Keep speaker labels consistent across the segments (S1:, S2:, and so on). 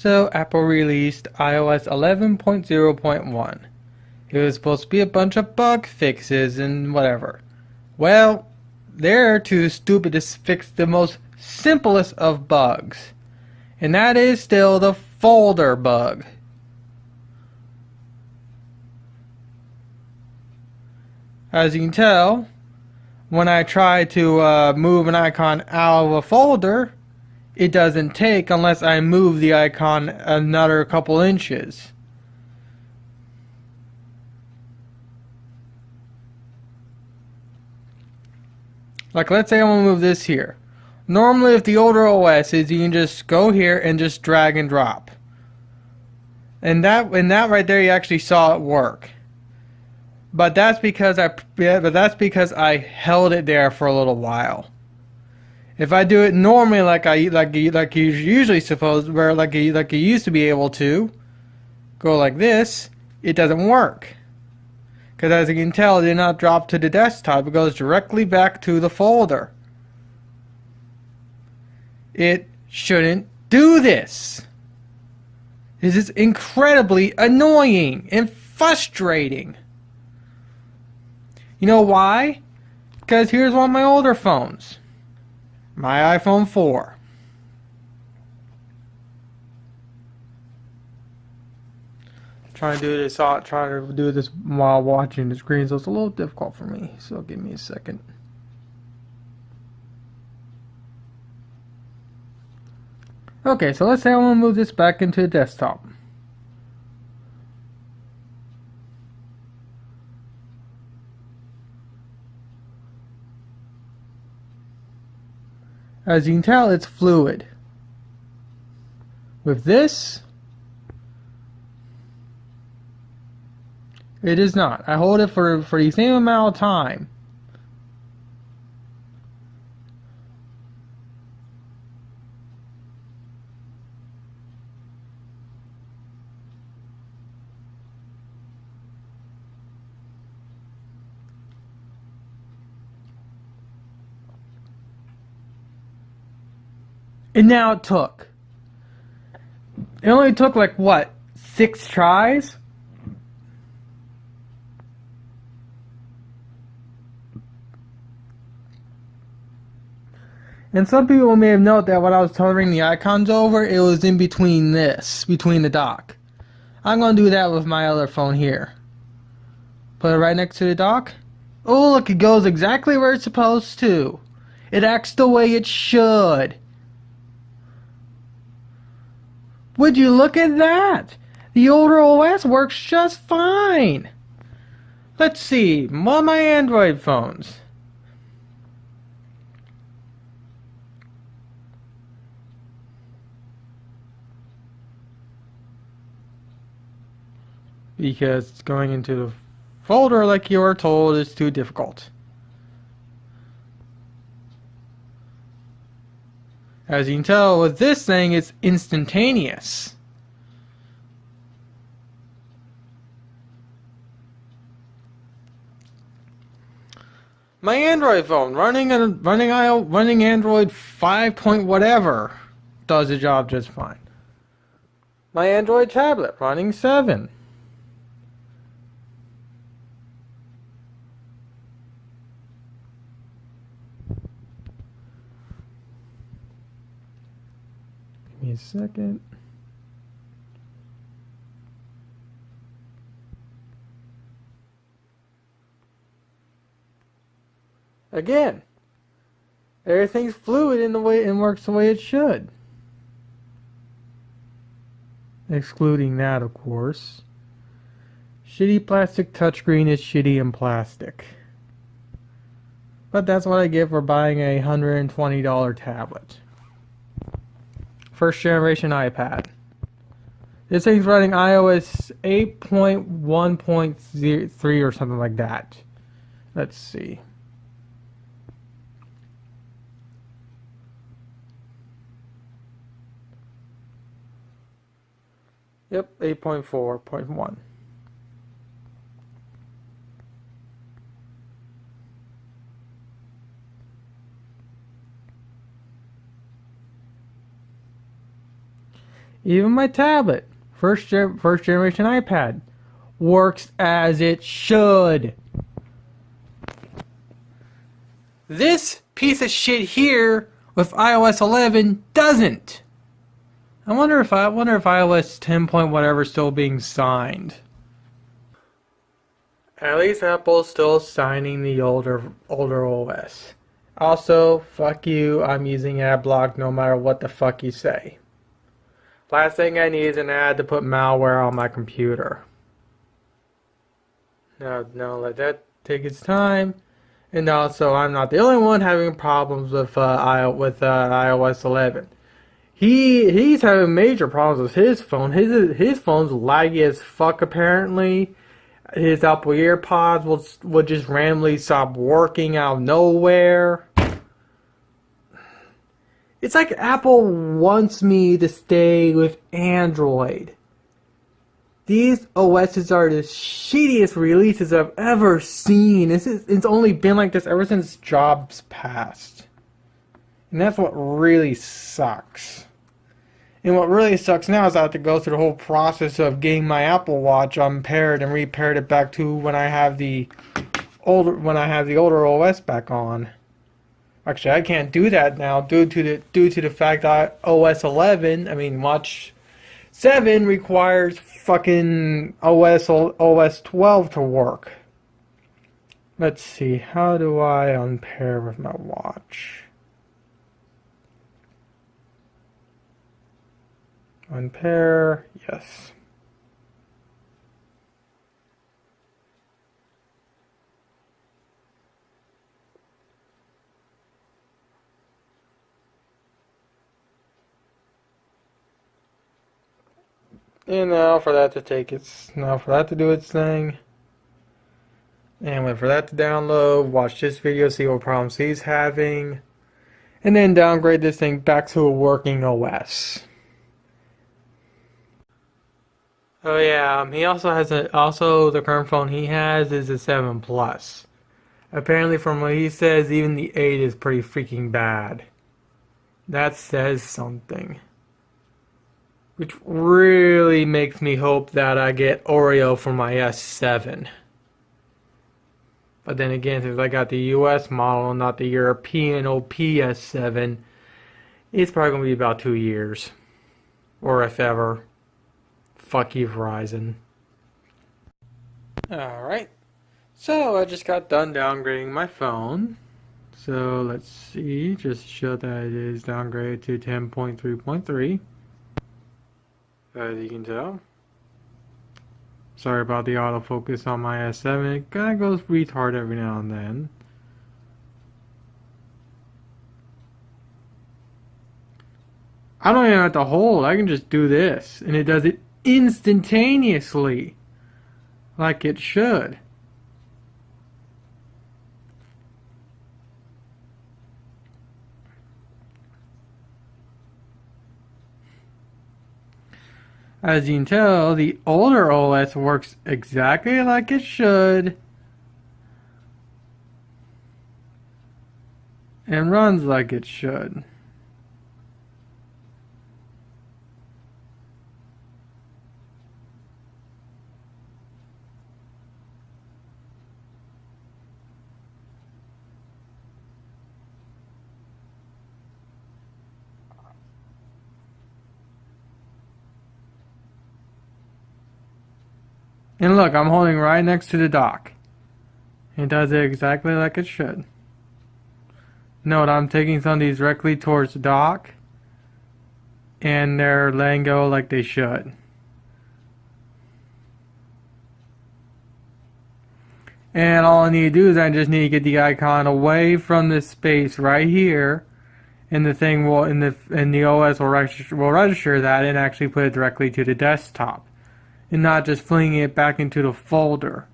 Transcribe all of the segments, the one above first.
S1: So Apple released iOS 11.0.1. It was supposed to be a bunch of bug fixes and whatever. Well, they're too stupid to fix the most simplest of bugs. And that is still the folder bug. As you can tell, when I try to move an icon out of a folder, it doesn't take unless I move the icon another couple inches. Like, let's say I want to move this here. Normally, with the older OSs, you can just go here and just drag and drop. And that right there, you actually saw it work. But that's because I held it there for a little while. If I do it normally, like you usually supposed, where like you used to be able to, go like this, it doesn't work. Because as you can tell, it did not drop to the desktop. It goes directly back to the folder. It shouldn't do this. This is incredibly annoying and frustrating. You know why? Because here's one of my older phones. My iPhone 4. Trying to do this while watching the screen, so it's a little difficult for me. So give me a second. Okay, so let's say I want to move this back into the desktop. As you can tell, it's fluid. With this, it is not. I hold it for the same amount of time. And now it took. It only took like what? 6 tries? And some people may have noted that when I was hovering the icons over, it was in between between the dock. I'm going to do that with my other phone here. Put it right next to the dock. Oh, look, it goes exactly where it's supposed to. It acts the way it should. Would you look at that? The older OS works just fine. Let's see, one of my Android phones. Because going into the folder like you were told is too difficult. As you can tell with this thing, it's instantaneous. My Android phone running Android 5 point whatever does the job just fine. My Android tablet running 7. Give me a second. Again, everything's fluid in the way and works the way it should. Excluding that, of course. Shitty plastic touchscreen is shitty in plastic. But that's what I get for buying a $120 tablet. First generation iPad. This thing's running iOS 8.1.3 or something like that. Let's see. Yep, 8.4.1. Even my tablet, first generation iPad, works as it should. This piece of shit here with iOS 11 doesn't. I wonder if iOS 10 point whatever is still being signed. At least Apple's still signing the older OS. Also, fuck you, I'm using AdBlock no matter what the fuck you say. Last thing I need is an ad to put malware on my computer. No, let that take its time. And also, I'm not the only one having problems with iOS 11. He's having major problems with his phone. His phone's laggy as fuck apparently. His Apple AirPods will just randomly stop working out of nowhere. It's like Apple wants me to stay with Android. These OSs are the shittiest releases I've ever seen. It's only been like this ever since Jobs passed. And that's what really sucks. And what really sucks now is I have to go through the whole process of getting my Apple Watch unpaired and repaired it back to when I have the older OS back on. Actually, I can't do that now due to the fact that Watch 7 requires fucking OS 12 to work. Let's see, how do I unpair with my watch? Unpair, yes. And now for that to do its thing. And wait for that to download, watch this video, see what problems he's having. And then downgrade this thing back to a working OS. Oh yeah, he also has the current phone he has is a 7 Plus. Apparently from what he says, even the 8 is pretty freaking bad. That says something. Which really makes me hope that I get Oreo for my S7. But then again, since I got the US model, not the European OP S7, it's probably going to be about 2 years. Or if ever. Fuck you, Verizon. Alright. So, I just got done downgrading my phone. So, let's see. Just show that it is downgraded to 10.3.3. As you can tell. Sorry about the autofocus on my S7. It kind of goes retard every now and then. I don't even have to hold. I can just do this. And it does it instantaneously. Like it should. As you can tell, the older OS works exactly like it should. And runs like it should. And look, I'm holding right next to the dock. It does it exactly like it should. Note, I'm taking some of these directly towards the dock. And they're letting go like they should. And all I need to do is I just need to get the icon away from this space right here. And the thing will, and the OS will register that and actually put it directly to the desktop. And not just flinging it back into the folder.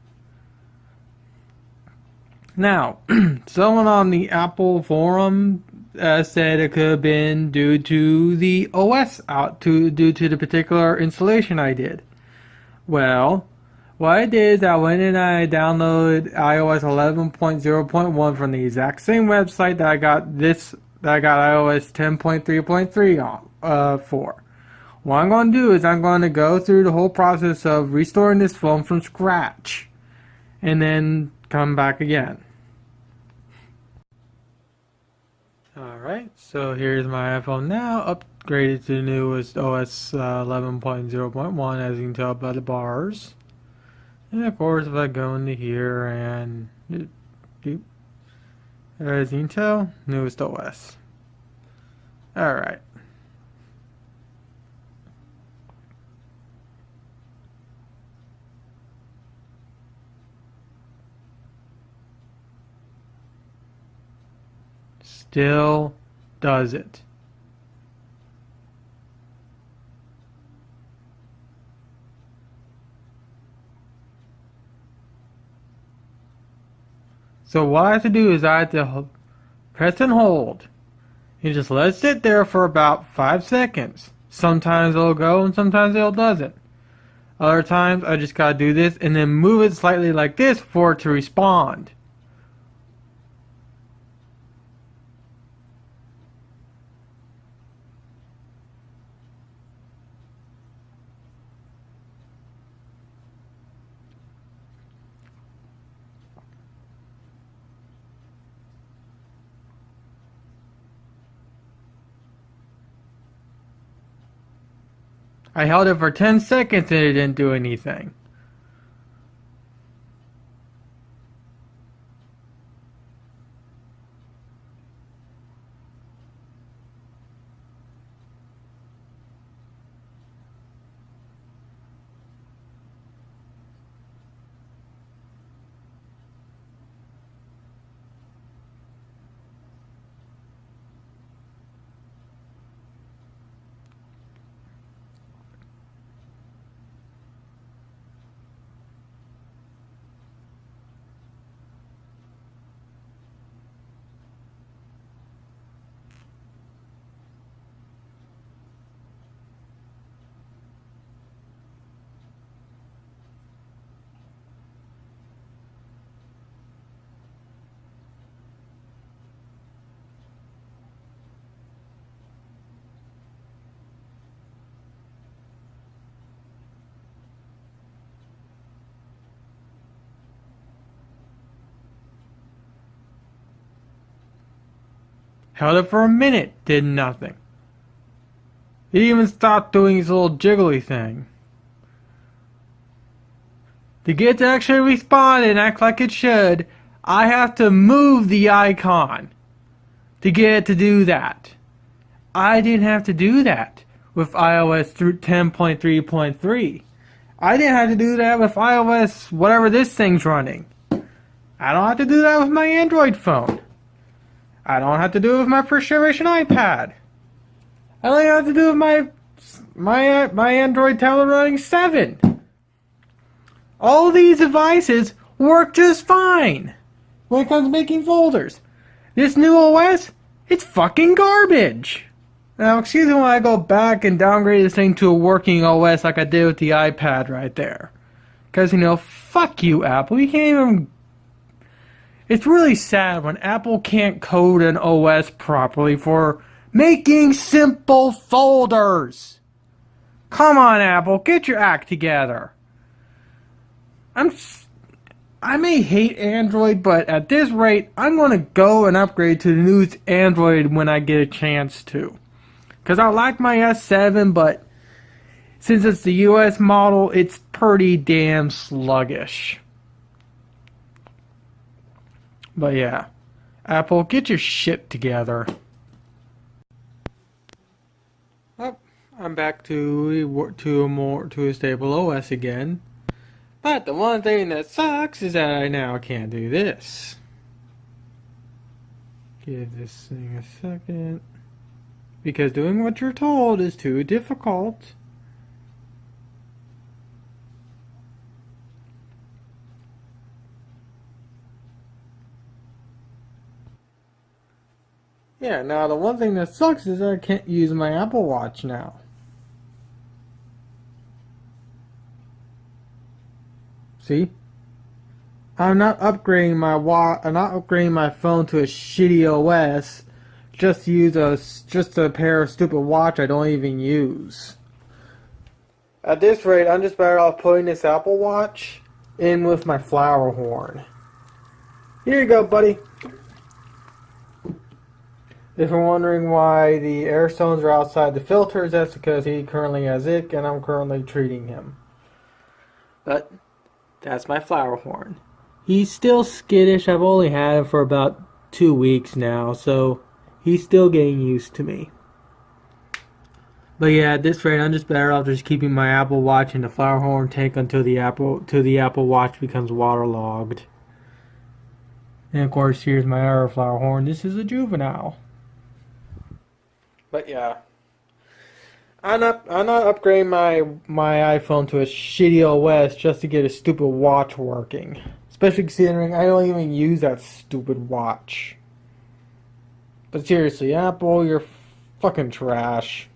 S1: Now, someone on the Apple forum said it could have been due to the OS due to the particular installation I did. Well, what I did is I went and I downloaded iOS 11.0.1 from the exact same website that I got iOS 10.3.3 on for. what I'm going to do is I'm going to go through the whole process of restoring this phone from scratch. And then come back again. Alright, so here's my iPhone now, upgraded to the newest OS 11.0.1, as you can tell by the bars. And of course, if I go into here and, as you can tell, newest OS. Alright. Still does it. So what I have to do is I have to press and hold. You just let it sit there for about 5 seconds. Sometimes it'll go and sometimes it doesn't. Other times I just gotta do this and then move it slightly like this for it to respond. I held it for 10 seconds and it didn't do anything. Held it for a minute, did nothing. It even stopped doing its little jiggly thing. To get it to actually respond and act like it should, I have to move the icon to get it to do that. I didn't have to do that with iOS 10.3.3. I didn't have to do that with iOS whatever this thing's running. I don't have to do that with my Android phone. I don't have to do it with my first generation iPad. I don't even have to do it with my Android tablet running 7. All these devices work just fine when it comes to making folders. This new OS, it's fucking garbage. Now, excuse me when I go back and downgrade this thing to a working OS like I did with the iPad right there. Because, fuck you, Apple. You can't even... It's really sad when Apple can't code an OS properly for making simple folders. Come on, Apple, get your act together. I may hate Android, but at this rate, I'm going to go and upgrade to the newest Android when I get a chance to. Because I like my S7, but since it's the US model, it's pretty damn sluggish. But yeah, Apple, get your shit together. Oh, I'm back to a stable OS again. But the one thing that sucks is that I now can't do this. Give this thing a second. Because doing what you're told is too difficult. Yeah, now the one thing that sucks is that I can't use my Apple Watch now. See? I'm not upgrading my phone to a shitty OS just to use a pair of stupid watch I don't even use. At this rate, I'm just better off putting this Apple Watch in with my flower horn. Here you go, buddy. If you're wondering why the air stones are outside the filters, that's because he currently has ick and I'm currently treating him. But that's my flower horn. He's still skittish. I've only had him for about 2 weeks now, so he's still getting used to me. But yeah, at this rate, I'm just better off just keeping my Apple Watch in the flower horn tank until the Apple Watch becomes waterlogged. And of course, here's my other flower horn. This is a juvenile. But yeah, I'm not upgrading my iPhone to a shitty OS just to get a stupid watch working. Especially considering I don't even use that stupid watch. But seriously, Apple, you're fucking trash.